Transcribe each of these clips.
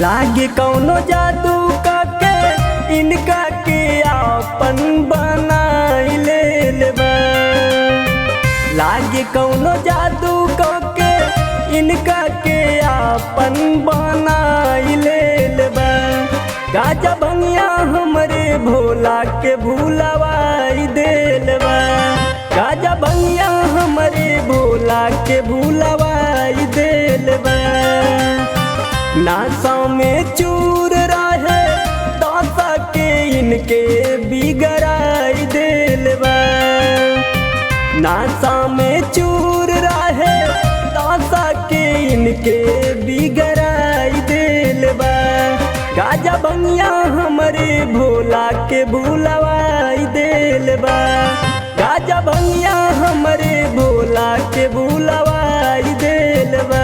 लागे कौनो जादू के इनका के आपन बनाई ले बा। लागे कौनो जादू के इनका के आपन बनाई ले बा। गाजा भंगिया हमरे भोला के भूलवाई देल बा। गाजा भंगिया हमरे भोला के भूलवाई देल बा। नासा में चूर रहे दासा के इनके बिगड़ाई देल बा। नासा में चूर रहे दासा के इनके बिगड़ाई देल बा। गाजा भंगिया हमरे भोला के भूलवाई देल बा। गाजा भंगिया हमरे भोला के भूलवाई देल बा।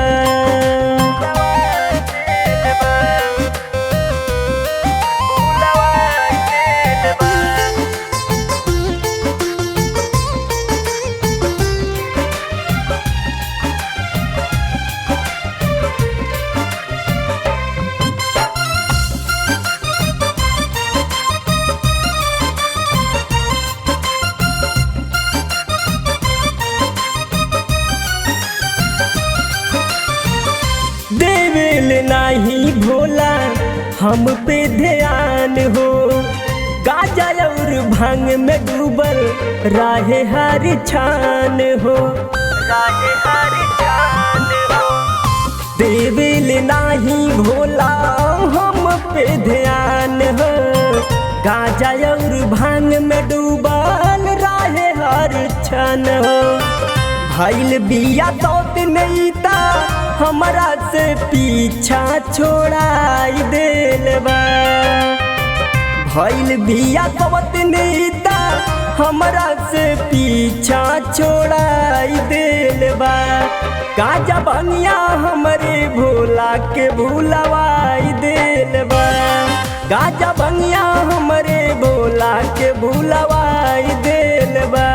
देवेल नहीं भोला हम पे ध्यान हो। गाजा और भांग में डूबल राहे हर छान हो। राहे हर छान हो। देवेल नहीं भोला हम पे ध्यान हो। गाजा और भांग में डूबल राहे हर छान हो। भइल बिया दौत नहीं ता हमरा से पीछा छोड़ाई देल बा। भइल बिया दौत नहीं ता हमरा से पीछा छोड़ाई देल बा। गाजा भंगिया हमरे भोला के भूलवाई देल बा। गाजा भंगिया हमरे भोला के भूलवाई देल बा।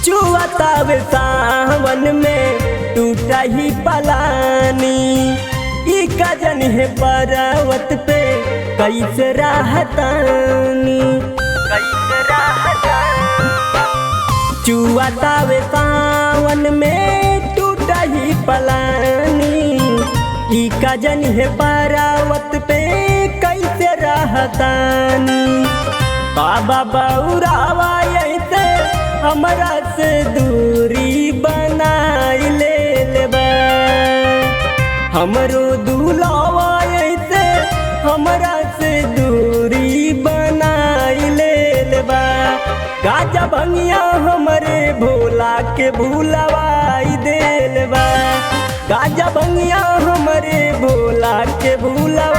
चुआतावे सावन में टूटा ही पलानी। ई कजन है पर्वत पे कैसे रहतानी। कैसे रहतानी। चुआतावे सावन में टूटा ही पलानी। ई कजन है पर्वत पे कैसे रहतानी। बाबा बौरावा ऐसे हमरा से दूरी बनाई ले बा। हमरो दुलावा ऐसे हमरा से दूरी बनाई ले बा। गाजा भंगिया हमरे भोला के भूलवाई देल बा। गाजा भंगिया हमरे भोला के भूलवाई